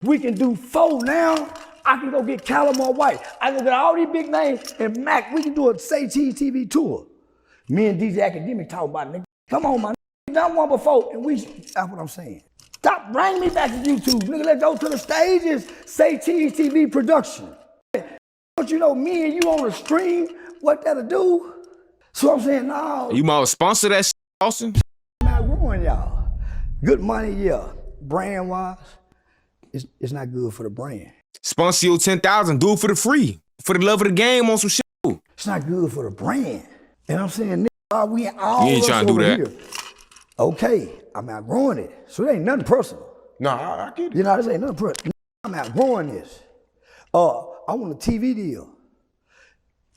We can do 4 now. I can go get Calamar White. I can get all these big names and Mac. We can do a Say Cheese TV tour. Me and DJ Academic talk about it, nigga. Come on, my nigga. Done one before, and that's what I'm saying. Stop, bring me back to YouTube, nigga. Let's go to the stages. Say Cheese TV production. Don't you know me and you on the stream, what that'll do? So I'm saying, no. You might sponsor that shit, Charleston? I'm not ruining y'all. Good money, yeah. Brand-wise, it's not good for the brand. Sponsor your 10,000, do it for the free. For the love of the game on some shit. It's not good for the brand. And I'm saying, nigga, we all you ain't trying to do that. Here. Okay, I'm outgrowing it. So it ain't nothing personal. No, I get it. You know, this ain't nothing personal. I'm outgrowing this. I want a TV deal.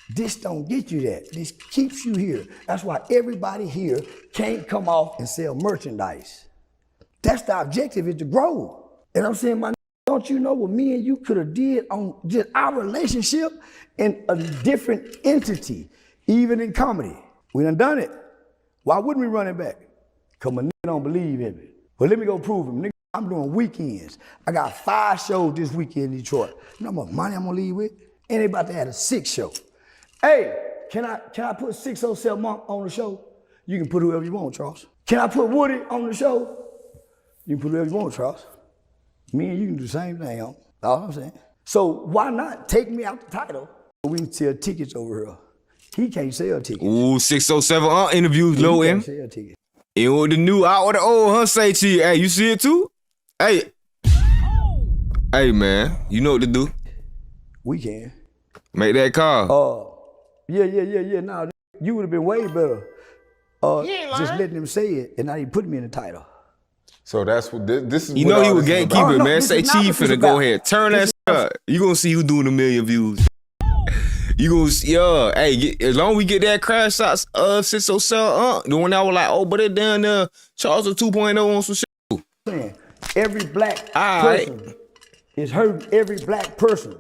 This don't get you that. This keeps you here. That's why everybody here can't come off and sell merchandise. That's the objective, is to grow. And I'm saying, don't you know what me and you could have did on just our relationship in a different entity, even in comedy? We done it. Why wouldn't we run it back? Because my nigga don't believe in me. But let me go prove him. Nigga, I'm doing weekends. I got 5 shows this weekend in Detroit. You know how much money I'm gonna leave with? And they about to add a 6th show. Hey, can I put 607 Monk on the show? You can put whoever you want, Charles. Can I put Woody on the show? You can put whoever you want, Charles. Me and you can do the same thing, all I'm saying. So why not take me out the title? We can sell tickets over here. He can't sell tickets. Ooh, 607 interviews low in. He can't sell tickets. And with the new out with the old, huh, Say Cheese. Hey, you see it too? Hey. Hey, man, you know what to do. We can. Make that call. Yeah. Nah, you would have been way better. Just letting him say it and not even putting me in the title. So that's what this is. You know he was game gatekeeper, man. This Say is not Cheese what this finna is go about. ahead. Turn that shit up. You gonna see who doing 1 million views. You gonna see, hey, as long as we get that crash shots of 607, the one that was like, oh, but it down there, Charleston 2.0 on some shit. Every black person is hurting every black person.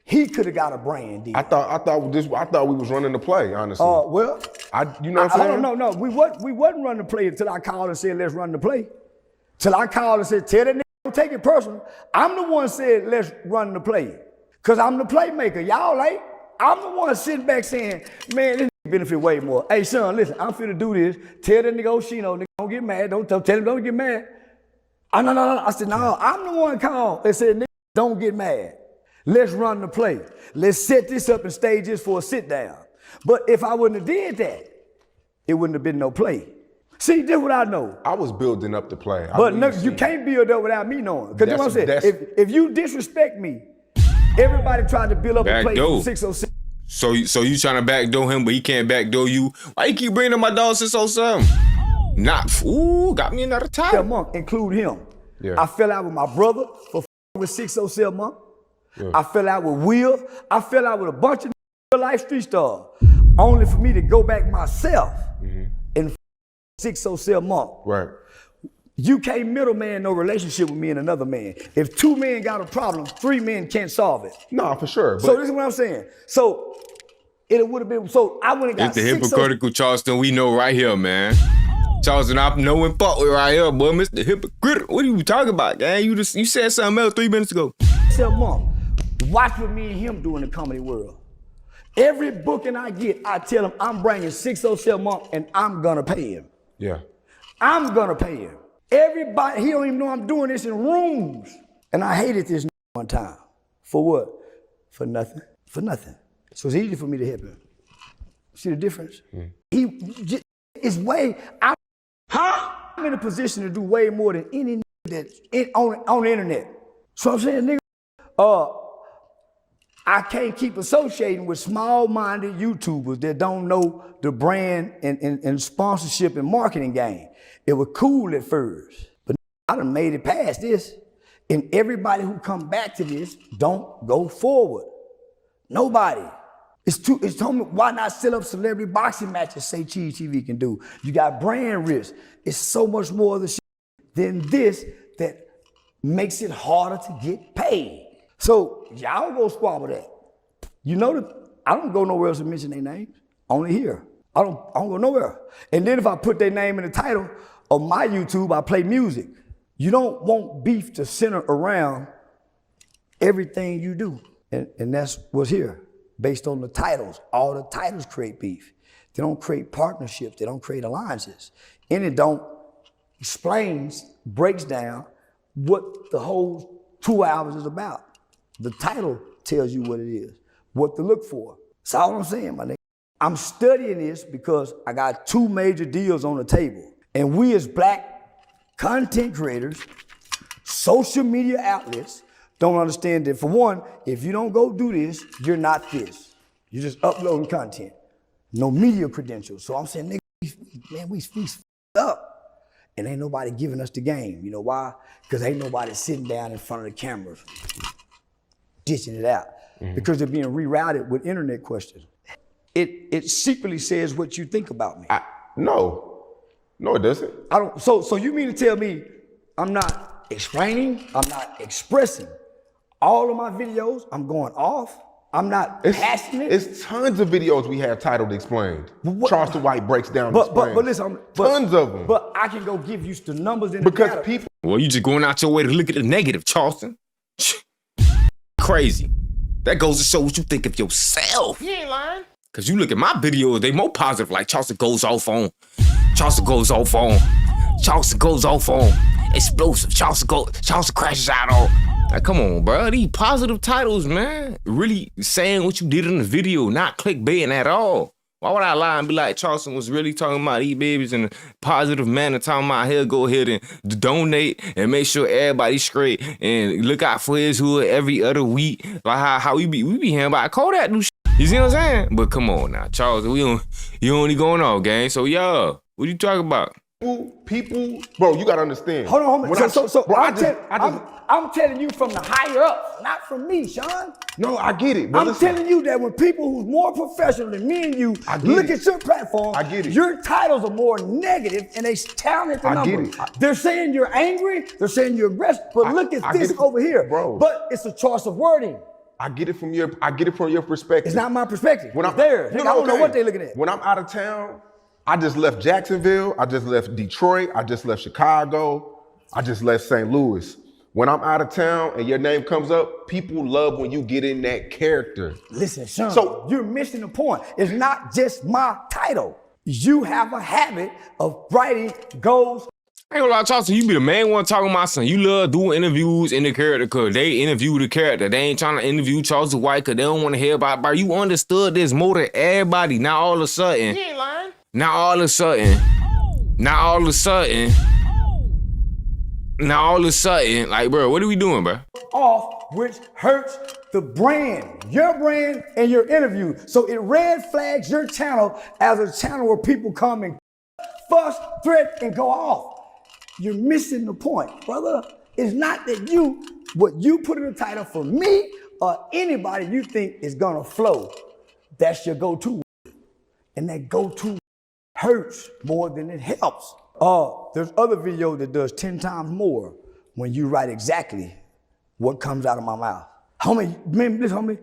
He could have got a brand deal. I thought we was running the play, honestly. Well, you know what I'm saying? No. We wasn't running the play until I called and said, let's run the play. Till I called and said, tell that nigga, don't take it personal. I'm the one said, let's run the play. Cause I'm the playmaker, y'all ain't. I'm the one sitting back saying, man, this benefit way more. Hey, son, listen, I'm finna do this. Tell that nigga Oshino, nigga, don't get mad. Tell him don't get mad. No. I said, no, I'm the one called and said, nigga, don't get mad. Let's run the play. Let's set this up and stage this for a sit down. But if I wouldn't have did that, it wouldn't have been no play. See, this is what I know. I was building up the play. But no, you can't build up without me knowing. Because you know what I'm saying? If you disrespect me, everybody tried to build up a play from 606. So you trying to backdoor him, but he can't backdoor you. Why you keep bringing up my dog 607? Got me another title. Monk, include him. Yeah. I fell out with my brother for with 607 Monk. Yeah. I fell out with Will. I fell out with a bunch of real life street stars. Only for me to go back myself and 607 Monk. Right. You can't middleman no relationship with me and another man. If 2 men got a problem, 3 men can't solve it. No, for sure. So this is what I'm saying. So it would have been, so I would have got It's the hypocritical Charleston we know right here, man. Charleston, I know and fuck with right here, boy. Mr. Hypocritical. What are you talking about, gang? You said something else 3 minutes ago. Monk, watch what me and him do in the comedy world. Every booking I get, I tell him I'm bringing 607 Monk and I'm gonna pay him. Yeah. I'm gonna pay him. Everybody, he don't even know I'm doing this in rooms. And I hated this one time. For what? For nothing. For nothing. So it's easy for me to help him. See the difference? It's way, I'm in a position to do way more than any that's on the internet. So I'm saying, nigga, I can't keep associating with small-minded YouTubers that don't know the brand and sponsorship and marketing game. It was cool at first, but I done made it past this. And everybody who come back to this don't go forward. Nobody. It's told me, why not set up celebrity boxing matches, Say Cheese TV can do? You got brand risk. It's so much more of the shit than this that makes it harder to get paid. So y'all go squabble that. You know that I don't go nowhere else to mention their names. Only here. I don't go nowhere. And then if I put their name in the title of my YouTube, I play music. You don't want beef to center around everything you do. And that's what's here, based on the titles. All the titles create beef. They don't create partnerships. They don't create alliances. And it don't breaks down what the whole 2 hours is about. The title tells you what it is, what to look for. That's all I'm saying, my nigga. I'm studying this because I got 2 major deals on the table. And we as black content creators, social media outlets, don't understand that, for one, if you don't go do this, you're not this. You're just uploading content. No media credentials. So I'm saying, nigga, we up. And ain't nobody giving us the game. You know why? Because ain't nobody sitting down in front of the cameras, dishing it out. Because they're being rerouted with internet questions. It secretly says what you think about me. No, it doesn't. So you mean to tell me I'm not explaining, I'm not expressing? All of my videos, I'm going off. I'm not passionate. It's tons of videos we have titled Explained. Charleston White breaks down But listen, tons of them. But I can go give you the numbers in because the data. people. Well, you just going out your way to look at the negative, Charleston. Crazy. That goes to show what you think of yourself. You ain't lying. Cause you look at my videos, they more positive. Like Charleston goes off on explosive. Charleston crashes out on. Like, come on, bro. These positive titles, man. Really saying what you did in the video, not clickbaiting at all. Why would I lie and be like, Charleston was really talking about these babies in a positive manner, talking about he'll go ahead and donate and make sure everybody's straight and look out for his hood every other week. Like how we be hearing about Kodak do shit. You see what I'm saying? But come on now, Charleston, you only going off, gang. So yeah, what you talking about? People, bro, you gotta understand. Hold on. Bro, I'm telling you from the higher ups, not from me, Sean. No, I get it. I'm telling you that when people who's more professional than me and you look at your platform, I get it. Your titles are more negative and they down at the number. Get it. They're saying you're angry, they're saying you're aggressive, but look at this over here. Bro. But it's a choice of wording. I get it from your perspective. It's not my perspective. When it's theirs. I don't know what they're looking at. When I'm out of town, I just left Jacksonville, I just left Detroit, I just left Chicago, I just left St. Louis. When I'm out of town and your name comes up, people love when you get in that character. Listen, Sean, so you're missing the point. It's not just my title. You have a habit of writing goals. I ain't gonna lie, Charleston, you be the main one talking about something. You love doing interviews in the character because they interview the character. They ain't trying to interview Charleston White because they don't want to hear about it. But you understood this more than everybody. Now all of a sudden. You ain't lying. Now all of a sudden, like, bro, what are we doing, bro? Off, which hurts the brand, your brand and your interview. So it red flags your channel as a channel where people come and fuss, threat, and go off. You're missing the point, brother. It's not that what you put in the title for me or anybody you think is gonna flow. That's your go-to. And that go-to hurts more than it helps. There's other video that does 10 times more when you write exactly what comes out of my mouth. Homie, remember this, homie?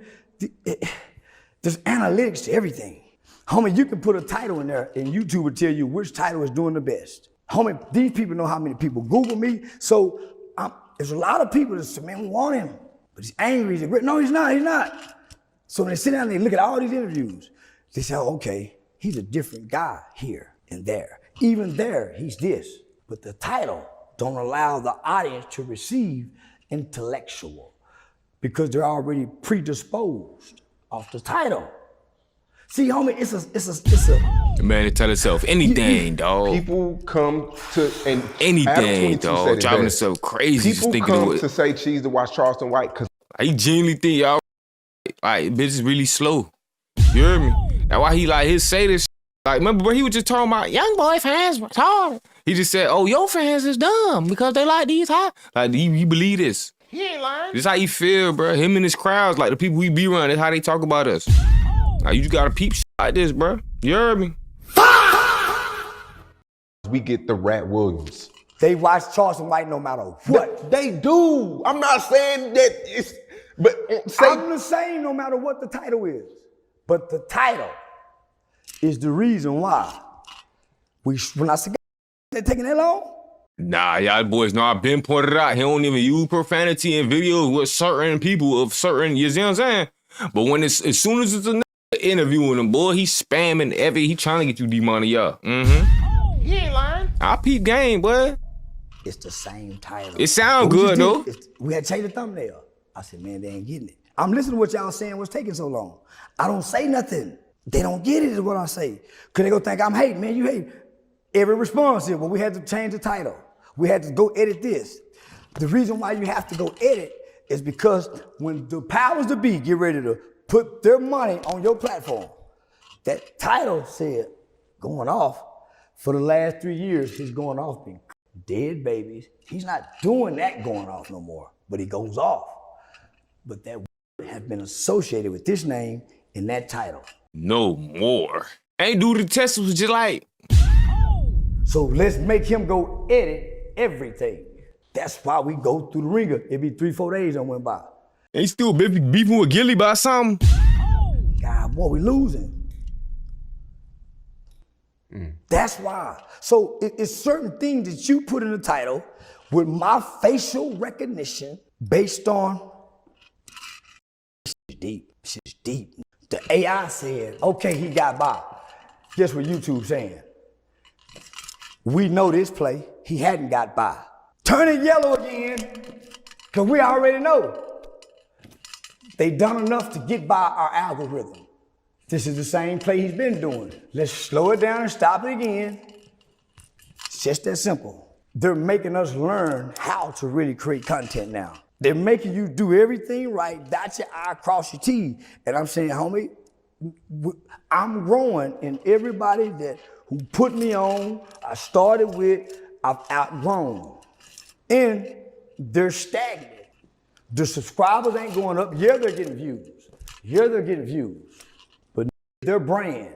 There's analytics to everything. Homie, you can put a title in there and YouTube will tell you which title is doing the best. Homie, these people know how many people Google me. So there's a lot of people that say, man, we want him. But he's angry, he's aggressive. No, he's not. So when they sit down and they look at all these interviews, they say, oh, okay, he's a different guy here and there. Even there, he's this. But the title don't allow the audience to receive intellectual because they're already predisposed off the title. See, homie, it's a Man, it tell itself anything, dog. People come to and anything, dog. Driving itself crazy. People just come to say cheese to watch Charleston White because he genuinely think y'all like bitch is really slow. You hear me? That's why he like his say this. Like, remember, bro, he was just talking about young boy fans was hard. He just said, oh, your fans is dumb because they like these high. Like, you believe this? He ain't lying. This how you feel, bro. Him and his crowds, like the people we be around, that's how they talk about us. Like, you just gotta peep shit like this, bro. You heard me? we get the Rat Williams. They watch Charleston White no matter what. They do. I'm not saying that it's, but I'm the same no matter what the title is. But the title is the reason why when I say they're taking that long, Nah, y'all boys know I've been pointed out. He don't even use profanity in videos with certain people of certain, you see what I'm saying? But when it's, as soon as it's a interviewing him, boy, he's spamming he trying to get you demonic, y'all. Mm-hmm. He ain't lying. I peep game, boy. It's the same title. It sound good, though. We had to change the thumbnail. I said, man, they ain't getting it. I'm listening to what y'all saying, what's taking so long. I don't say nothing. They don't get it is what I say. Cause they gonna think I'm hating, man, you hate. Every response is, well, we had to change the title. We had to go edit this. The reason why you have to go edit is because when the powers to be get ready to put their money on your platform, that title said, going off, for the last 3 years, his going off been dead babies. He's not doing that going off no more, but he goes off. But that has been associated with this name and that title. No more. Ain't do the test was just like. So let's make him go edit everything. That's why we go through the ringer. It'd be 3-4 days that went by. Ain't still beefing with Gilly about something. God, boy, we losing. That's why. So it's certain things that you put in the title with my facial recognition based on shit's deep. The AI said, okay, he got by. Guess what YouTube saying? We know this play, he hadn't got by. Turn it yellow again, because we already know. They done enough to get by our algorithm. This is the same play he's been doing. Let's slow it down and stop it again. It's just that simple. They're making us learn how to really create content now. They're making you do everything right, dot your I, cross your T. And I'm saying, homie, I'm growing in everybody who put me on, I started with, I've outgrown. And they're stagnant. The subscribers ain't going up. Yeah, they're getting views. Yeah, they're getting views. But their brand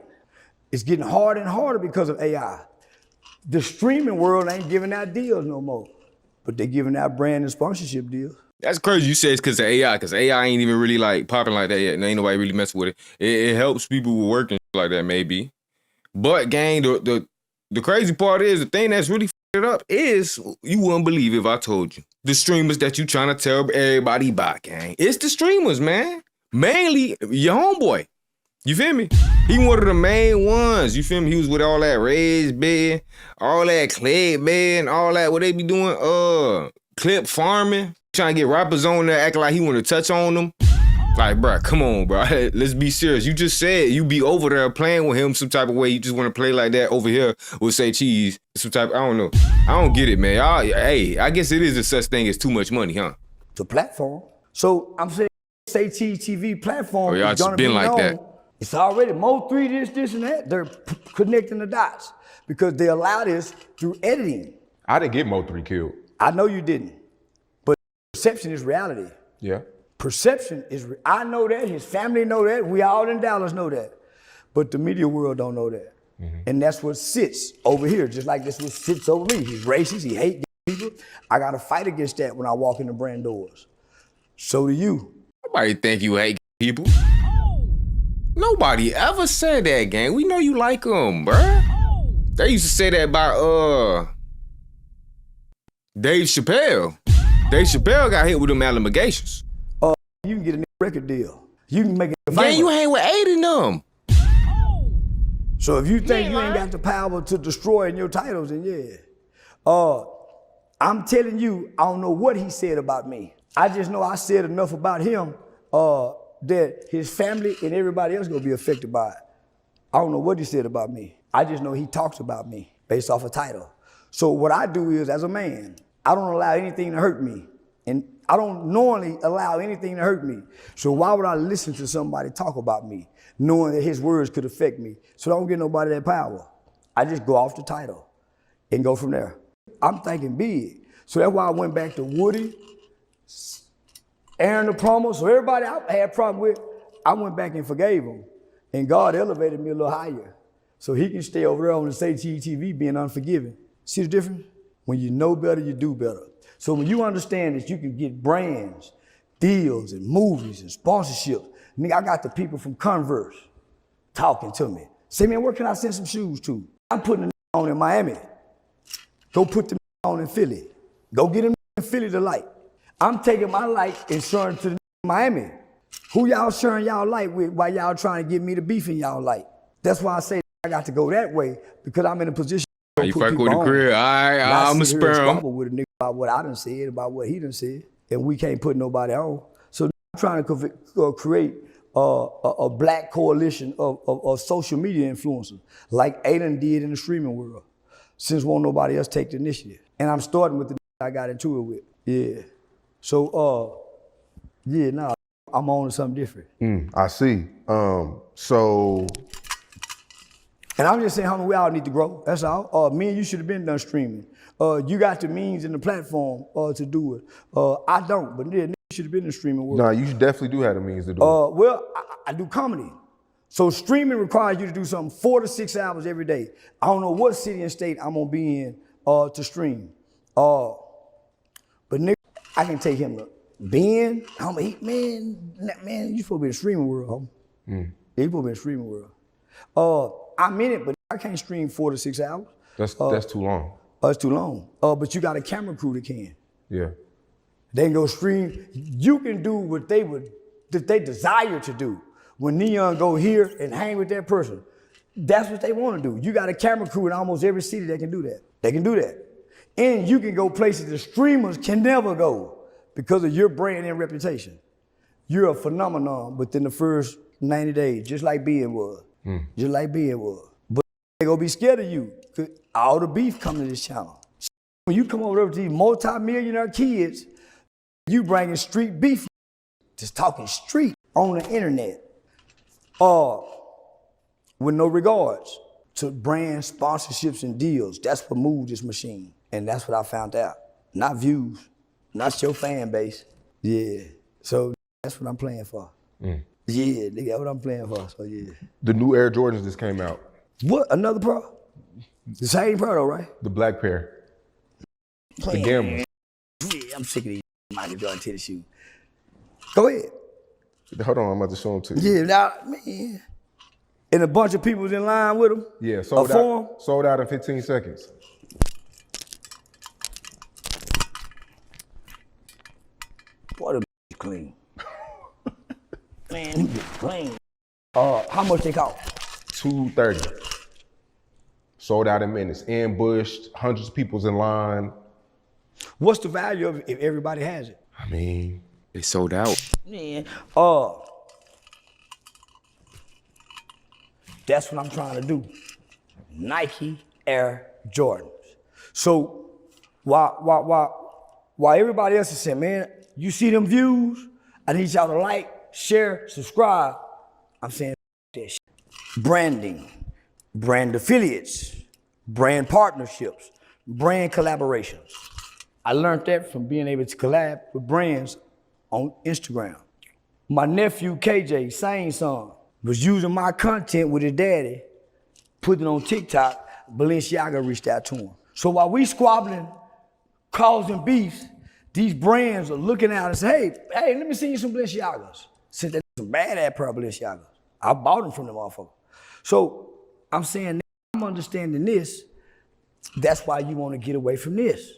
is getting harder and harder because of AI. The streaming world ain't giving out deals no more, but they're giving out brand and sponsorship deals. That's crazy you say it's because of AI, because AI ain't even really like popping like that yet, and ain't nobody really messing with it. It helps people with work and like that, maybe. But gang, the crazy part is, the thing that's really it up is, you wouldn't believe if I told you. The streamers that you trying to tell everybody about, gang. It's the streamers, man. Mainly your homeboy. You feel me? He one of the main ones. You feel me? He was with all that raised bed, all that clay bed, all that, what they be doing, clip farming. Trying to get rappers on there acting like he want to touch on them. Like, bro, come on, bro. Let's be serious. You just said you be over there playing with him some type of way. You just want to play like that over here with Say Cheese. Some type, I don't know. I don't get it, man. Hey, I guess it is a such thing as too much money, huh? It's a platform. So I'm saying Say Cheese TV platform y'all is gonna been be like known. that. It's already Mo3, this, and that. They're connecting the dots because they allow this through editing. I didn't get Mo3 killed. I know you didn't, but perception is reality. Yeah. Perception is, I know that, his family know that, we all in Dallas know that. But the media world don't know that. Mm-hmm. And that's what sits over here, just like this what sits over me. He's racist, he hates people. I gotta fight against that when I walk in the brand doors. So do you. Nobody think you hate people. Nobody ever said that, gang. We know you like them, bruh. They used to say that about, Dave Chappelle. Dave Chappelle got hit with them allegations. You can get a new record deal. You can make it famous. Man, you hang with 8 of them. So if you think you ain't got the power to destroy in your titles, then yeah. I'm telling you, I don't know what he said about me. I just know I said enough about him that his family and everybody else gonna be affected by it. I don't know what he said about me. I just know he talks about me based off a title. So what I do is, as a man, I don't allow anything to hurt me. And I don't normally allow anything to hurt me. So why would I listen to somebody talk about me, knowing that his words could affect me? So don't give nobody that power. I just go off the title and go from there. I'm thinking big. So that's why I went back to Woody, Aaron the promo. So everybody I had a problem with, I went back and forgave them. And God elevated me a little higher. So he can stay over there on the Say Cheese TV being unforgiving. See the difference? When you know better, you do better. So when you understand that you can get brands, deals, and movies, and sponsorships, nigga, I got the people from Converse talking to me. Say, man, where can I send some shoes to? I'm putting them on in Miami. Go put them on in Philly. Go get them in Philly the light. I'm taking my light and showing to the Miami. Who y'all sharing y'all light with while y'all trying to get me the beef in y'all light? That's why I say I got to go that way because I'm in a position. You fuck with the crib. All right, I'm a sperm. With a nigga about what I done said, about what he done said, and we can't put nobody on. So I'm trying to create a black coalition of social media influencers like Aiden did in the streaming world, since won't nobody else take the initiative. And I'm starting with the I got into it with. Yeah. So, I'm on to something different. I see. So. And I'm just saying, homie, we all need to grow. That's all. Me and you should have been done streaming. You got the means and the platform to do it. I don't, but yeah, you should have been in the streaming world. No, you definitely do have the means to do it. Well, I do comedy. So streaming requires you to do something 4 to 6 hours every day. I don't know what city and state I'm gonna be in to stream. But nigga, I can take him to Ben, homie, man, you supposed to be in the streaming world, homie. You supposed to be in the streaming world. I'm in it, but I can't stream 4 to 6 hours. That's too long. It's too long. But you got a camera crew that can. Yeah. They can go stream. You can do what they desire to do. When Neon go here and hang with that person, that's what they want to do. You got a camera crew in almost every city that can do that. They can do that. And you can go places the streamers can never go because of your brand and reputation. You're a phenomenon within the first 90 days, just like Ben was. Just like Ben was. But they gonna be scared of you because all the beef come to this channel. When you come over to these multi-millionaire kids, you bringing street beef, just talking street on the internet. With no regards to brand sponsorships and deals. That's what moved this machine. And that's what I found out. Not views, not your fan base. Yeah. So that's what I'm playing for. Yeah, that's what I'm playing for. So yeah. The new Air Jordans just came out. What? Another pro? The same pro though, right? The black pair. Playing. The gamblers. Yeah, I'm sick of these Michael Jordan tennis shoes. Go ahead. Hold on, I'm about to show them to you. Yeah, now, man. And a bunch of people was in line with them? Yeah, sold out in 15 seconds. Boy, them clean. Man, them clean. How much they cost? $230. Sold out in minutes. Ambushed, hundreds of people's in line. What's the value of it if everybody has it? I mean, they sold out. Man, that's what I'm trying to do. Nike Air Jordans. So while everybody else is saying, man, you see them views? I need y'all to like, share, subscribe. I'm saying that shit. Branding, brand affiliates, brand partnerships, brand collaborations. I learned that from being able to collab with brands on Instagram. My nephew KJ, same son, was using my content with his daddy, putting it on TikTok. Balenciaga reached out to him. So while we squabbling, causing beefs, these brands are looking out and say, hey, let me see you some Balenciagas. Since that's some badass pair of Balenciagas. I bought them from them motherfuckers. So I'm saying, I'm understanding this. That's why you want to get away from this.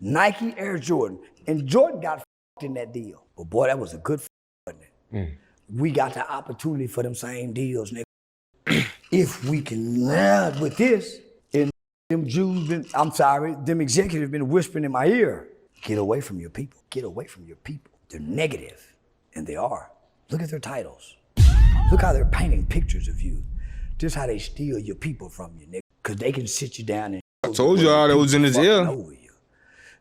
Nike Air Jordan. And Jordan got in that deal. But boy, that was a good wasn't it? We got the opportunity for them same deals, nigga. If we can, with this, and them Jews them executives been whispering in my ear, get away from your people. Get away from your people. They're negative, and they are. Look at their titles. Look how they're painting pictures of you. This is how they steal your people from you, nigga. Because they can sit you down and I told y'all that was in his ear.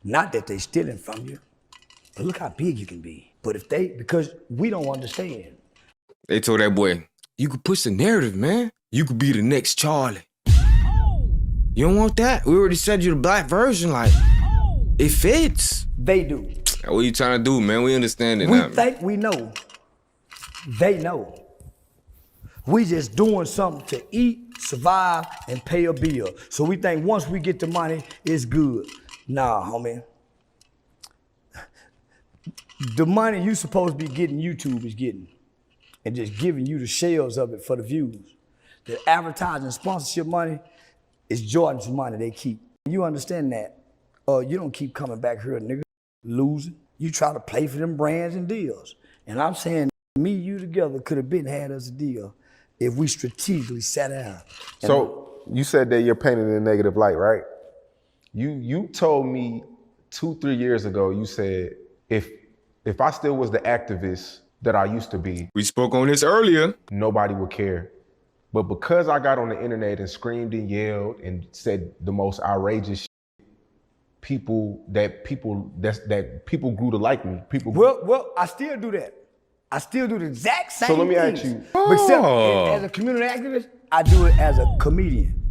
Not that they stealing from you, but look how big you can be. But because we don't understand. They told that boy, you could push the narrative, man. You could be the next Charlie. You don't want that? We already said you the black version, like, it fits. They do. What you trying to do, man? We understand it we now. We think we know. They know. We just doing something to eat, survive, and pay a bill. So we think once we get the money, it's good. Nah, homie. The money you supposed to be getting, YouTube is getting. And just giving you the shells of it for the views. The advertising sponsorship money is Jordan's money they keep. You understand that? you don't keep coming back here, nigga, losing. You try to play for them brands and deals. And I'm saying me, you together could have been had us a deal if we strategically sat down. So you said that you're painted in a negative light, right? You told me 2-3 years ago, you said, if I still was the activist that I used to be. We spoke on this earlier. Nobody would care. But because I got on the internet and screamed and yelled and said the most outrageous shit, people grew to like me. Well, I still do that. I still do the exact same So let me things. ask you. Except as a community activist, I do it as a comedian.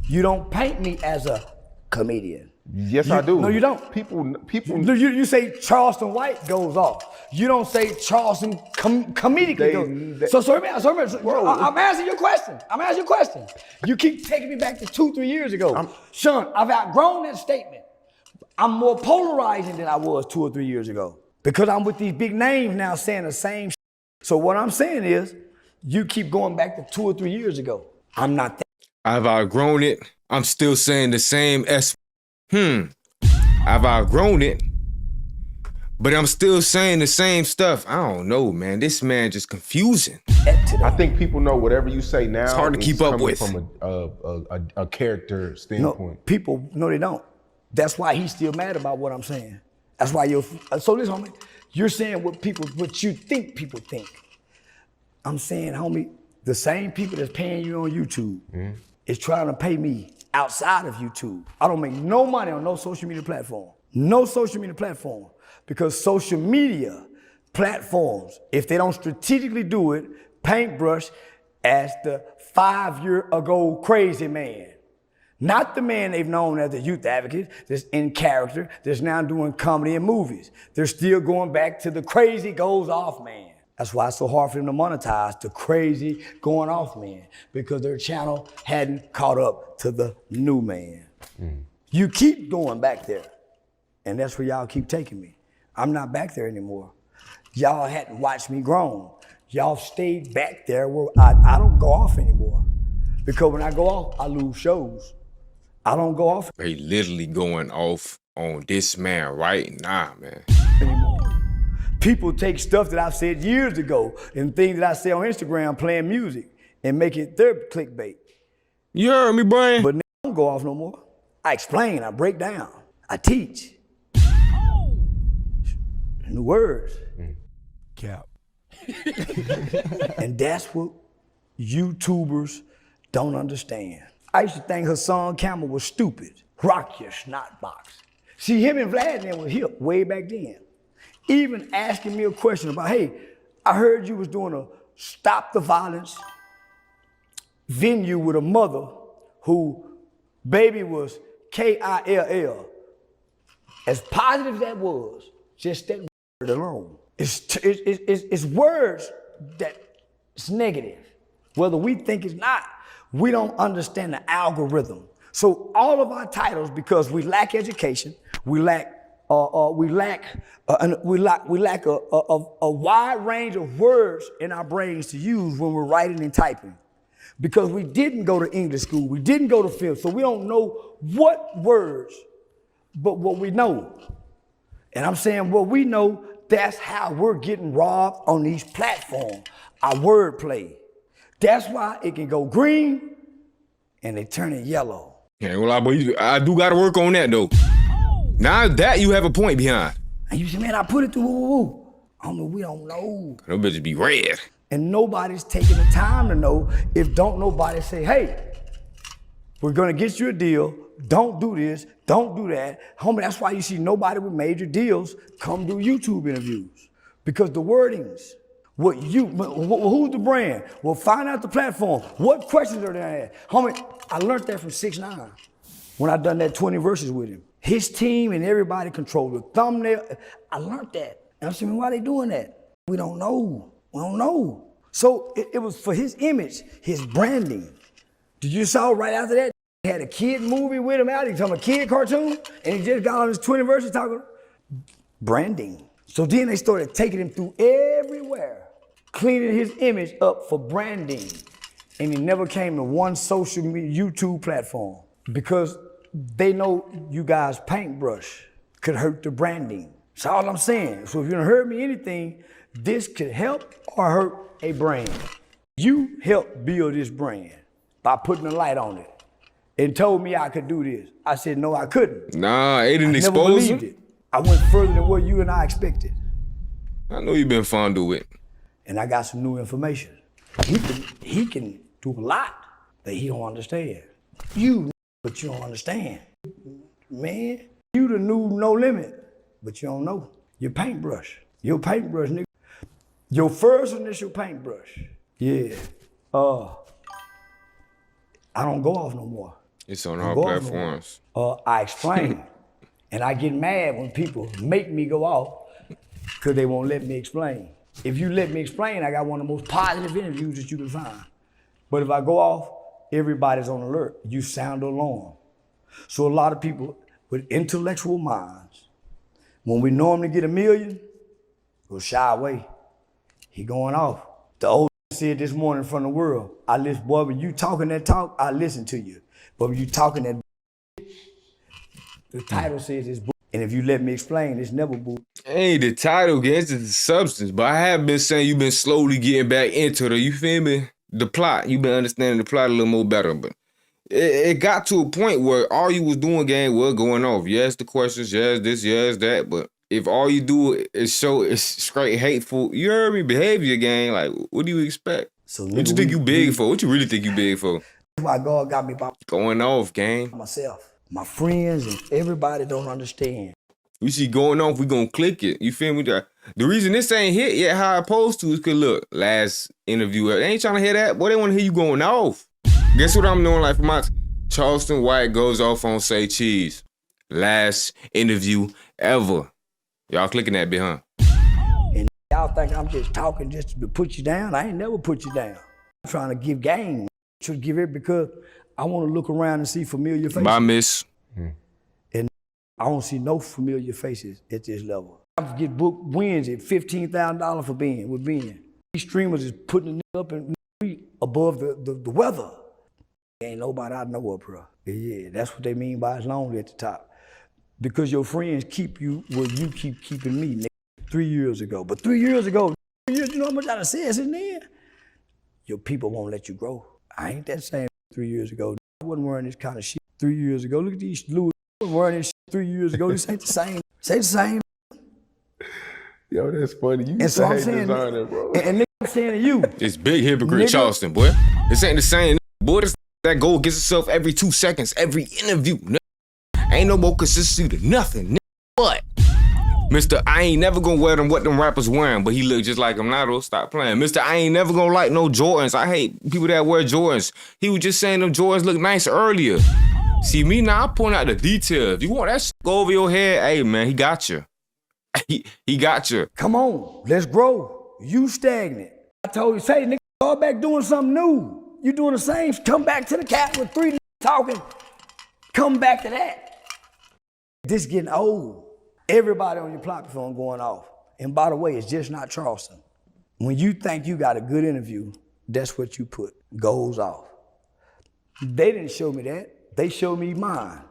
You don't paint me as a comedian. Yes, I do. No, you don't. People. You say Charleston White goes off. You don't say Charleston comedically goes. I'm answering your question. You keep taking me back to 2-3 years ago. Sean, I've outgrown that statement. I'm more polarizing than I was 2 or 3 years ago because I'm with these big names now saying the same shit. So what I'm saying is, you keep going back to 2 or 3 years ago. I'm not that. I've outgrown it. I'm still saying the same I've outgrown it, but I'm still saying the same stuff. I don't know, man. This man just confusing. I think people know whatever you say now. It's hard to keep up with. From a character standpoint. No, people, no, they don't. That's why he's still mad about what I'm saying. That's why so listen, homie, you're saying what you think people think. I'm saying, homie, the same people that's paying you on YouTube is trying to pay me outside of YouTube. I don't make no money on no social media platform. No social media platform. Because social media platforms, if they don't strategically do it, paintbrush as the 5-year-ago crazy man. Not the man they've known as a youth advocate that's in character, that's now doing comedy and movies. They're still going back to the crazy goes off man. That's why it's so hard for them to monetize the crazy going off man, because their channel hadn't caught up to the new man. You keep going back there, and that's where y'all keep taking me. I'm not back there anymore. Y'all hadn't watched me grown. Y'all stayed back there where I don't go off anymore. Because when I go off, I lose shows. I don't go off They literally going off on this man right now, man. anymore. People take stuff that I've said years ago and things that I say on Instagram playing music and make it their clickbait. You heard me, Brian? But I don't go off no more. I explain, I break down, I teach. New words. Cap. And that's what YouTubers don't understand. I used to think Hassan Campbell was stupid. Rock your snot box. See, him and Vladimir were hip way back then. Even asking me a question about, hey, I heard you was doing a stop the violence venue with a mother who baby was Kill. As positive as that was, just that word alone. It's words that it's negative. Whether we think it's not, we don't understand the algorithm. So all of our titles, because we lack education, we lack a wide range of words in our brains to use when we're writing and typing. Because we didn't go to English school, we didn't go to film, so we don't know what words, but what we know. And I'm saying what we know, that's how we're getting robbed on these platforms, our wordplay. That's why it can go green and they turn it yellow. Yeah, well, I do got to work on that, though. Now that you have a point behind. And you say, man, I put it through woo-woo. I mean, we don't know. Them bitches be red. And nobody's taking the time to know if don't nobody say, hey, we're gonna get you a deal. Don't do this, don't do that. Homie, that's why you see nobody with major deals come do YouTube interviews. Because the wordings, who's the brand? Well, find out the platform. What questions are there? Homie, I learned that from 6ix9ine when I done that 20 verses with him. His team and everybody controlled the thumbnail. I learned that. And I'm saying, why they doing that? We don't know. We don't know. So it was for his image, his branding. Did you saw right after that, he had a kid movie with him out, he talking a kid cartoon, and he just got on his 20 verses talking branding. So then they started taking him through everywhere, cleaning his image up for branding. And he never came to one social media YouTube platform because they know you guys' paintbrush could hurt the branding. That's all I'm saying. So if you don't heard me anything, this could help or hurt a brand. You helped build this brand by putting a light on it and told me I could do this. I said, no, I couldn't. Nah, it didn't I never expose believed him. it. I went further than what you and I expected. I know you been fondled with. And I got some new information. He can do a lot that he don't understand. But you don't understand. Man, you the new No Limit, but you don't know. Your paintbrush, nigga. Your first initial paintbrush. Yeah. I don't go off no more. It's on all platforms. I explain. And I get mad when people make me go off because they won't let me explain. If you let me explain, I got one of the most positive interviews that you can find. But if I go off, everybody's on alert. You sound alarm. So a lot of people with intellectual minds, when we normally get 1 million, will shy away. He going off. The old said this morning in front of the world, I listen, boy, when you talking that talk, I listen to you. But when you talking that the title says it's bull. And if you let me explain, it's never bull. Ain't the title against the substance, but I have been saying you've been slowly getting back into the, you feel me? The plot. You've been understanding the plot a little more better, but it got to a point where all you was doing, gang, was going off. Yes, the questions, yes, this, yes, that, but if all you do is show it's straight hateful, you heard me, behavior, gang, like, what do you expect? So what you think you big for? What you really think you big for? That's why God got me by Going off, gang. myself. My friends and everybody don't understand. We see going off, we gonna click it. You feel me? The reason this ain't hit yet how I supposed to is cause look, last interview, they ain't trying to hear that. Boy, they wanna hear you going off. Guess what I'm doing? Like for my Charleston White goes off on Say Cheese. Last interview ever. Y'all clicking that bit, huh? And y'all think I'm just talking just to put you down. I ain't never put you down. I'm trying to give game. To give it because I want to look around and see familiar faces. Bye, miss. And I don't see no familiar faces at this level. I get booked wins at $15,000 for with being. These streamers is putting it up and above the weather. Ain't nobody I know up here. Yeah, that's what they mean by it's lonely at the top. Because your friends keep you where you keep keeping me, nigga, 3 years ago. But 3 years ago, you know how much I done said since then? Your people won't let you grow. I ain't that same 3 years ago. I wasn't wearing this kind of shit 3 years ago. Look at these Louis. I wasn't wearing this shit 3 years ago. This ain't the same. This ain't the same. Yo, that's funny. You And used so to I'm hate saying, designer, bro. and nigga, I'm saying to you. It's big hypocrite Nigga. Charleston, boy. This ain't the same. Boy, this that goal gets itself every 2 seconds, every interview. Ain't no more consistency to nothing. What? Mr. I ain't never gonna wear them what them rappers wearing, but he look just like him now. Stop playing. Mr. I ain't never gonna like no Jordans. I hate people that wear Jordans. He was just saying them Jordans look nice earlier. See me now, I'm pointing out the details. If you want that shit go over your head, hey man, he got you. He got you. Come on, let's grow. You stagnant. I told you, say, nigga, go back doing something new. You doing the same, come back to the cat with 3 talking. Come back to that. This getting old. Everybody on your platform going off. And by the way, it's just not Charleston. When you think you got a good interview, that's what you put, goes off. They didn't show me that. They showed me mine.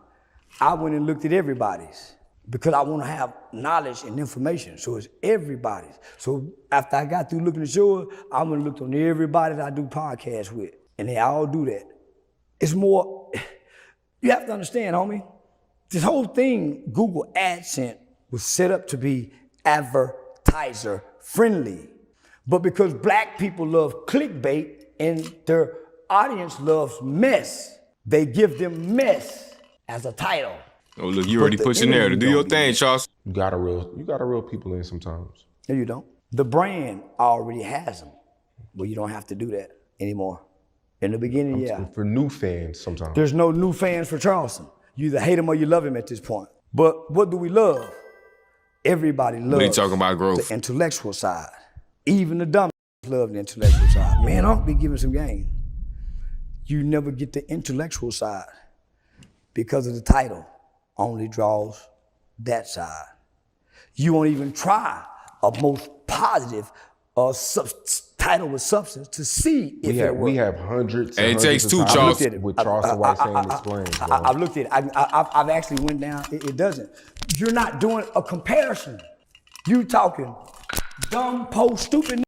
I went and looked at everybody's because I want to have knowledge and information. So it's everybody's. So after I got through looking at yours, I went and looked on everybody that I do podcasts with. And they all do that. It's more, you have to understand, homie, this whole thing, Google AdSense, was set up to be advertiser friendly. But because black people love clickbait and their audience loves mess, they give them mess as a title. Oh look, you already pushing there to do your thing, Charles. You gotta reel people in sometimes. No, you don't. The brand already has them, but you don't have to do that anymore. In the beginning, yeah. For new fans sometimes. There's no new fans for Charleston. You either hate him or you love him at this point. But what do we love? Everybody loves They talking about growth. the intellectual side. Even the dumb love the intellectual side. Man, I'll be giving some game. You never get the intellectual side because of the title only draws that side. You won't even try a most positive title with substance to see if it works. We have hundreds. Hey, and it takes hundreds two, of Charles. titles with Charleston White saying explains. bro. I've looked at it. I've actually went down. It doesn't. You're not doing a comparison. You talking dumb, post, stupid.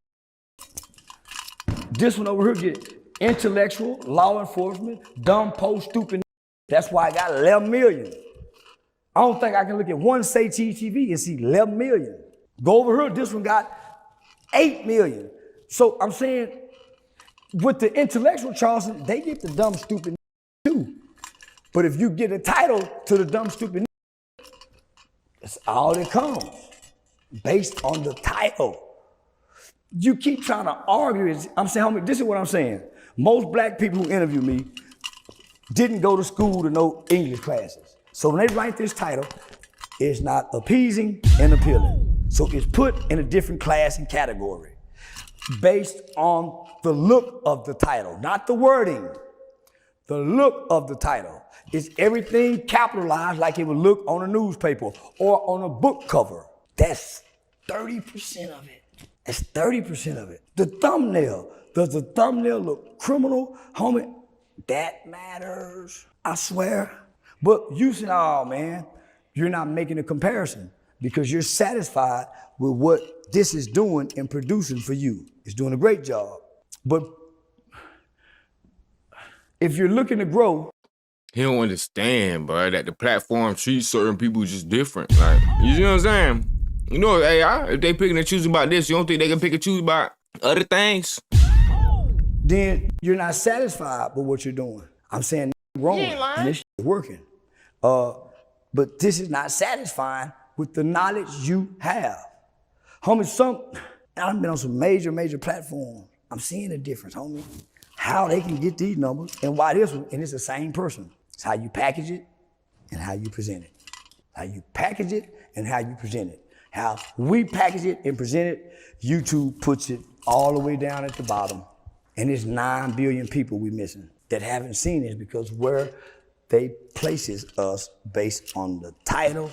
This one over here get intellectual, law enforcement, dumb, post, stupid. That's why I got 11 million. I don't think I can look at one Say Cheese TV and see 11 million. Go over here, this one got 8 million. So I'm saying, with the intellectual Charleston, they get the dumb, stupid too. But if you get a title to the dumb, stupid, that's all that comes, based on the title. You keep trying to argue. I'm saying, homie, this is what I'm saying. Most black people who interview me didn't go to school to know English classes. So when they write this title, it's not appeasing and appealing. So it's put in a different class and category based on the look of the title, not the wording. The look of the title is everything capitalized like it would look on a newspaper or on a book cover. That's 30% of it. That's 30% of it. The thumbnail, does the thumbnail look criminal? Homie, that matters, I swear. But you say, oh man, you're not making a comparison because you're satisfied with what this is doing and producing for you. It's doing a great job. But if you're looking to grow, He don't understand, bro, that the platform treats certain people just different. Like, you know what I'm saying? You know, AI, if they picking and choosing about this, you don't think they can pick and choose about other things? then you're not satisfied with what you're doing. I'm saying wrong, and this is working. But this is not satisfying with the knowledge you have. Homie, I've been on some major platforms. I'm seeing a difference, homie. How they can get these numbers and why this one, and it's the same person. It's how you package it and how you present it. How you package it and how you present it. How we package it and present it, YouTube puts it all the way down at the bottom. And there's 9 billion people we missing that haven't seen it because where they places us based on the title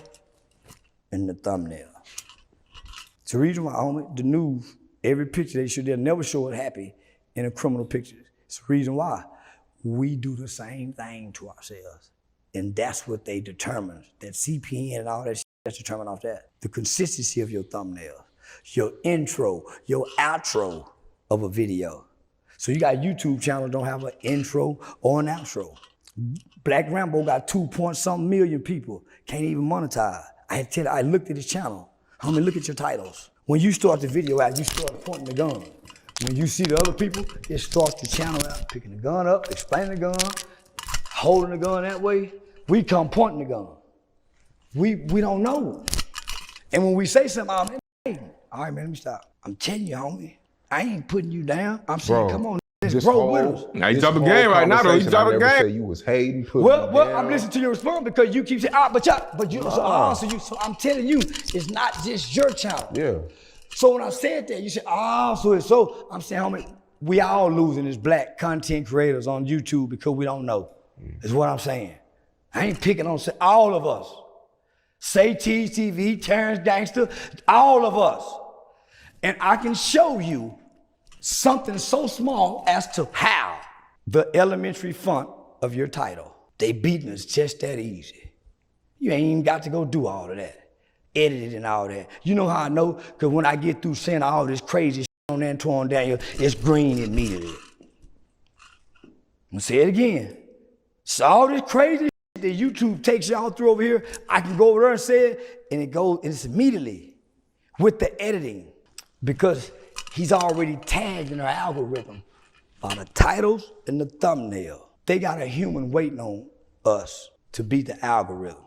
and the thumbnail. It's the reason why, homie, the news, every picture they'll never show it happy in a criminal picture. It's the reason why we do the same thing to ourselves. And that's what they determine. That CPN and all that shit, that's determined off that. The consistency of your thumbnail, your intro, your outro of a video. So you got YouTube channels don't have an intro or an outro. Black Rambo got 2-point-something million people, can't even monetize. I looked at his channel. Homie, look at your titles. When you start the video out, you start pointing the gun. When you see the other people, it starts the channel out, picking the gun up, explaining the gun, holding the gun that way. We come pointing the gun. We don't know. And when we say something, I'm like, hey, all right, man, let me stop. I'm telling you, homie, I ain't putting you down. I'm saying, come on, let's grow with us. Now you dropping game right now, though. You dropping game. Say you was hating, well, I'm listening to your response because you keep saying, so I'm telling you, it's not just your channel. Yeah. So when I said that, you said, so I'm saying, homie, we all losing as black content creators on YouTube because we don't know, is what I'm saying. I ain't picking on all of us. Say Cheese TV, Terrence Gangster, all of us. And I can show you something so small as to how the elementary font of your title, they beating us just that easy. You ain't even got to go do all of that. Edit it and all that. You know how I know? Because when I get through saying all this crazy shit on Antoine Daniel, it's green immediately. I'm gonna say it again. So all this crazy shit that YouTube takes y'all through over here, I can go over there and say it, and it's immediately with the editing. Because he's already tagged in our algorithm by the titles and the thumbnail. They got a human waiting on us to beat the algorithm.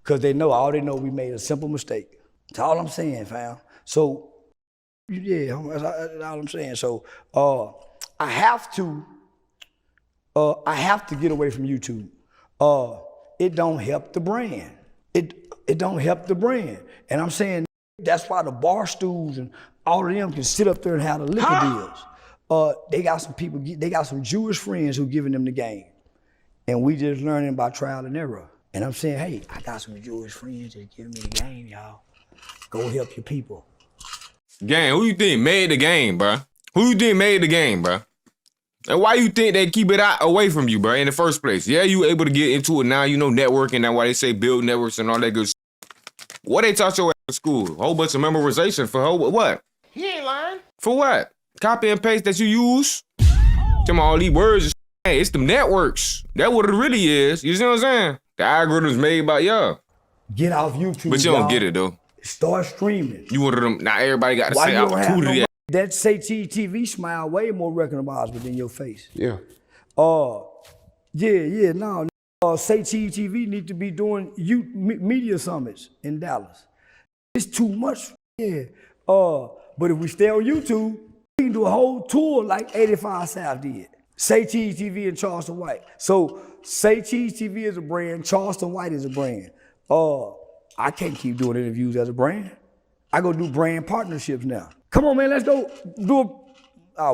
Because all they know we made a simple mistake. That's all I'm saying, fam. So, yeah, that's all I'm saying. So, I have to get away from YouTube. It don't help the brand. It don't help the brand. And I'm saying that's why the bar stools and all of them can sit up there and have the liquor deals. They got some people, they got some Jewish friends who giving them the game. And we just learning by trial and error. And I'm saying, hey, I got some Jewish friends that giving me the game, y'all. Go help your people. Gang, who you think made the game, bro? Who you think made the game, bro? And why you think they keep it out away from you, bro, in the first place? Yeah, you able to get into it now. You know networking. That's why they say build networks and all that good shit. What they taught you at school? A whole bunch of memorization for what? He ain't lying. For what? Copy and paste that you use? Tell me all these words. And hey, it's them networks. That's what it really is. You see what I'm saying? The algorithm's made by y'all. Get off YouTube. But you don't get it though. Start streaming. You one of them. Not everybody got the Why same you don't have opportunity. no, that Say Cheese TV smile way more recognizable than your face. Yeah. Say Cheese TV need to be doing media summits in Dallas. It's too much. Yeah. But if we stay on YouTube, we can do a whole tour like 85 South did. Say Cheese TV and Charleston White. So Say Cheese TV is a brand, Charleston White is a brand. I can't keep doing interviews as a brand. I go do brand partnerships now. Come on, man, let's go do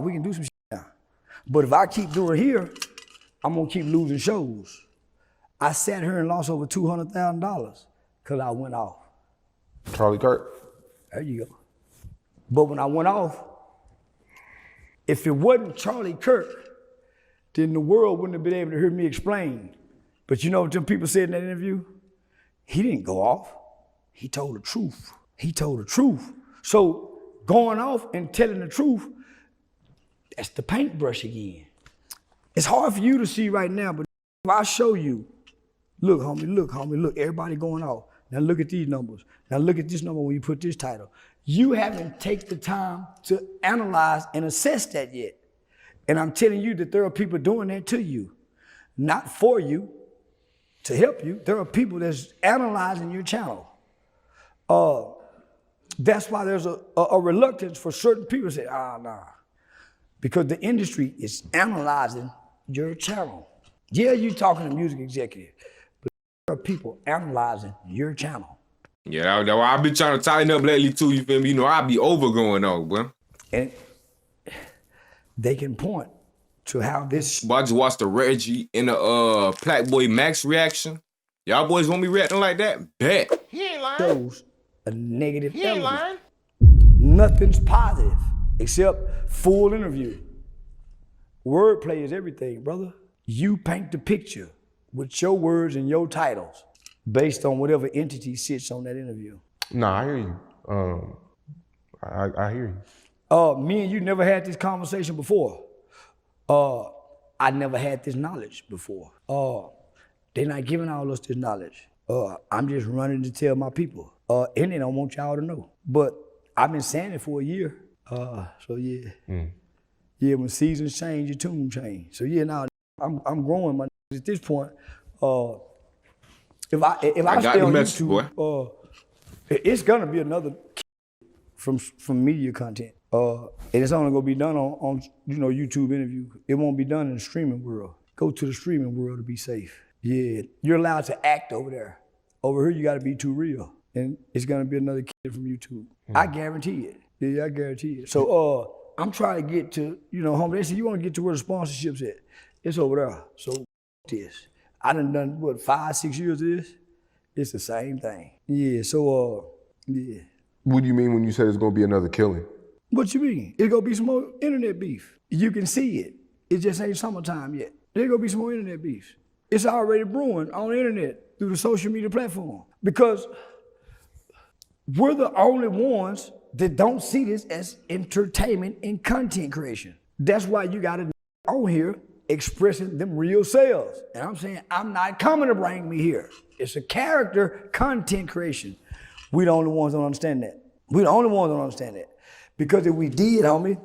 we can do some shit now. But if I keep doing here, I'm gonna keep losing shows. I sat here and lost over $200,000 because I went off. Charlie Kirk. There you go. But when I went off, if it wasn't Charlie Kirk, then the world wouldn't have been able to hear me explain. But you know what them people said in that interview? He didn't go off. He told the truth. He told the truth. So going off and telling the truth, that's the paintbrush again. It's hard for you to see right now, but if I show you, look, homie, look, everybody going off. Now look at these numbers. Now look at this number when you put this title. You haven't taken the time to analyze and assess that yet. And I'm telling you that there are people doing that to you, not for you, to help you. There are people that's analyzing your channel. That's why there's a reluctance for certain people to say, nah. Because the industry is analyzing your channel. Yeah, you talking to music executive, but there are people analyzing your channel. Yeah, that's why I've been trying to tighten up lately too, you feel me? You know, I be over going on, bro. And they can point to how this... But I just watched the Reggie and the Black Boy Max reaction. Y'all boys want me reacting like that? Bet. He ain't lying. shows a negative He ain't element. lying. Nothing's positive except full interview. Wordplay is everything, brother. You paint the picture with your words and your titles based on whatever entity sits on that interview. Nah, I hear you. I hear you. Me and you never had this conversation before. I never had this knowledge before. They're not giving all us this knowledge. I'm just running to tell my people. And they don't want y'all to know. But I've been saying it for a year. So yeah. Yeah, when seasons change, your tune change. So yeah, now I'm growing my at this point. If I stay on message, YouTube, it's gonna be another from media content. And it's only gonna be done on YouTube interview. It won't be done in the streaming world. Go to the streaming world to be safe. Yeah, you're allowed to act over there. Over here, you gotta be too real. And it's gonna be another kid from YouTube. I guarantee it. Yeah, I guarantee it. So I'm trying to get to, homie, they say you wanna get to where the sponsorship's at. It's over there. So this. I done what, 5-6 years of this? It's the same thing. Yeah, so yeah. What do you mean when you said it's gonna be another killing? What you mean? It's gonna be some more internet beef. You can see it. It just ain't summertime yet. There's gonna be some more internet beef. It's already brewing on the internet through the social media platform because we're the only ones that don't see this as entertainment and content creation. That's why you got it on here expressing them real selves. And I'm saying, I'm not coming to bring me here. It's a character content creation. We the only ones that don't understand that. We the only ones that don't understand that. Because if we did, homie,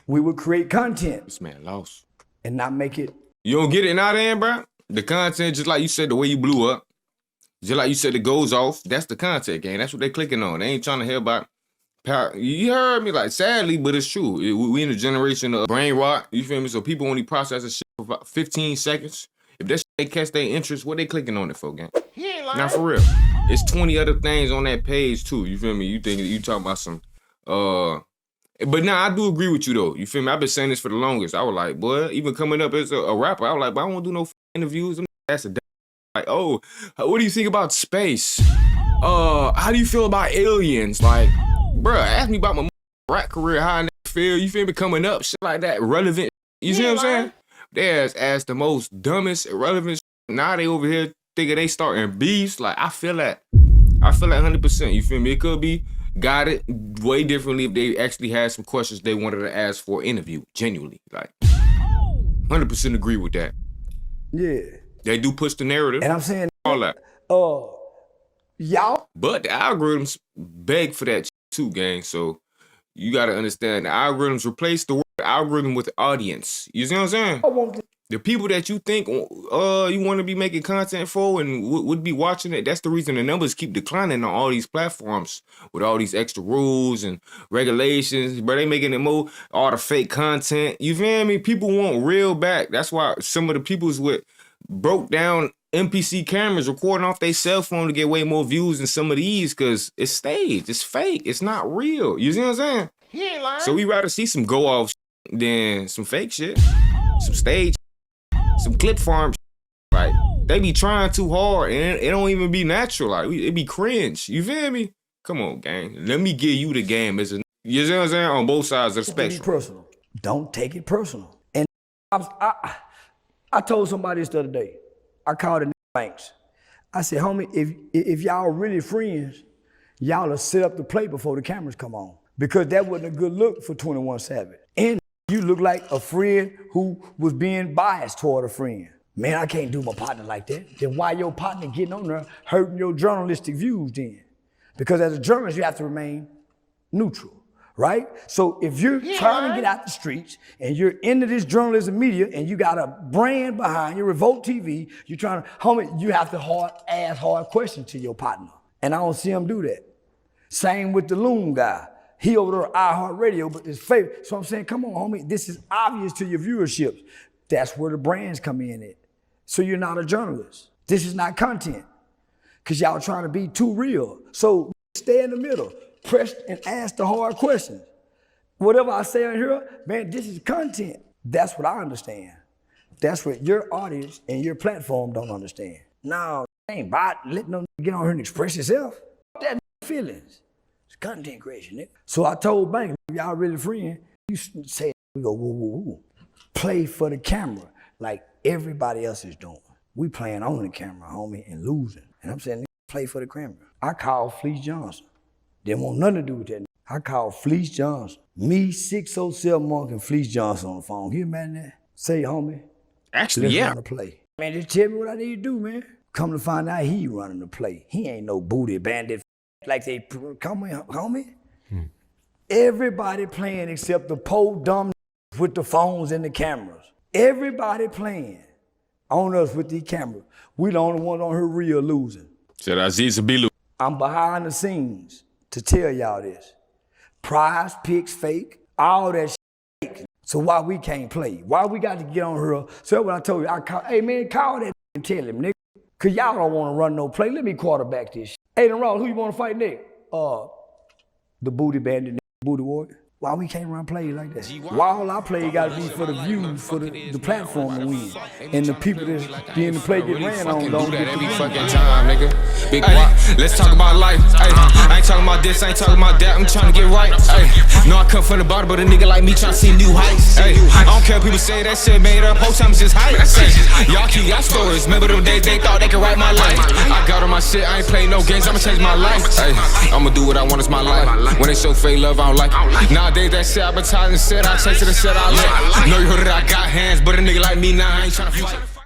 we would create content. This man lost. And not make it. You don't get it now then, bro? The content, just like you said, the way you blew up, just like you said, it goes off. That's the content game. That's what they clicking on. They ain't trying to hear about power. You heard me, like, sadly, but it's true. We in a generation of brain rot. You feel me? So people only process this shit for about 15 seconds. If that shit they catch their interest, what they clicking on it for, gang? He ain't lying. Now, for real. It's 20 other things on that page, too. You feel me? You think you talking about some, but now I do agree with you, though. You feel me? I've been saying this for the longest. I was like, boy, even coming up as a rapper, I was like, but I don't want to do no interviews. That's a like, oh, what do you think about space? How do you feel about aliens? Like, bruh, ask me about my rap career, how I never you feel me, coming up, shit like that, relevant. You see what I'm saying? They as the most dumbest, irrelevant shit. Now they over here thinking they starting beefs. Like, I feel that 100%. You feel me? It could be got it way differently if they actually had some questions they wanted to ask for an interview. Genuinely. Like, 100% agree with that. Yeah. They do push the narrative. And I'm saying, all that. Y'all. But the algorithms beg for that too, gang. So you got to understand the algorithms replace the algorithm with the audience. You see what I'm saying? The people that you think you want to be making content for and would be watching it, that's the reason the numbers keep declining on all these platforms with all these extra rules and regulations. But they making it more all the fake content. You feel me? People want real back. That's why some of the people's with broke down MPC cameras recording off their cell phone to get way more views than some of these because it's staged, it's fake, it's not real. You see what I'm saying? He ain't lying. So we rather see some go off than some fake shit, some stage, some clip farm. Like they be trying too hard and it don't even be natural. Like it be cringe. You feel me? Come on, gang. Let me give you the game as a. You see what I'm saying? On both sides of the spectrum. Personal. Don't take it personal. And I told somebody this the other day. I called the banks. I said, homie, if y'all really friends, y'all will sit up to play before the cameras come on. Because that wasn't a good look for 21 Savage. And you look like a friend who was being biased toward a friend. Man, I can't do my partner like that. Then why your partner getting on there hurting your journalistic views then? Because as a journalist, you have to remain neutral. Right? So if you're trying to get out the streets and you're into this journalism media and you got a brand behind you, Revolt TV, you're trying to, homie, you have to ask hard questions to your partner. And I don't see him do that. Same with the Loon guy. He over there iHeartRadio, but his favorite. So I'm saying, come on, homie, this is obvious to your viewership. That's where the brands come in at. So you're not a journalist. This is not content. Because y'all trying to be too real. So stay in the middle. Press and ask the hard questions. Whatever I say on here, man, this is content. That's what I understand. That's what your audience and your platform don't understand. No, ain't about letting them get on here and express yourself. That feelings. It's content creation, nigga. So I told Bank, y'all really friend, you say, we go, woo, woo, woo. Play for the camera like everybody else is doing. We playing on the camera, homie, and losing. And I'm saying, play for the camera. I called Fleece Johnson. Didn't want nothing to do with that. I called Fleece Johnson. Me, 607 Monk, and Fleece Johnson on the phone. You imagine that? Say, homie. Actually, yeah. Run the play. Man, just tell me what I need to do, man. Come to find out he running the play. He ain't no booty bandit like they, come here, homie. Everybody playing except the po dumb with the phones and the cameras. Everybody playing on us with these cameras. We the only ones on here real losing. Said Aziz Abilu. I'm behind the scenes to tell y'all this. Prize picks fake, all that fake. So why we can't play? Why we got to get on here? So that's what I told you. Hey man, call that and tell him, nigga. Cause y'all don't want to run no play. Let me quarterback this shit. Hey, Ross, who you want to fight next? The booty bandit, booty warrior. Why we can't run plays like that? Why all our plays gotta be for the views, for the platform to win. And the people that's being the play get ran on don't get every fucking time, nigga. Big Guappo, let's talk about life. I ain't talking about this, I ain't talking about that. I'm trying to get right. No, I come from the bottom, but a nigga like me trying to see new heights. I don't care if people say that shit made up. Whole time it's just hype. Y'all keep y'all stories. Remember them days they thought they could write my life. I got on my shit, I ain't playing no games. I'ma change my life. I'ma do what I want, it's my life. When they show fake love, I don't like it. Nowadays that shit advertising shit, I chase it and shit I like. Know you heard it, I got hands, but a nigga like me now, I ain't trying to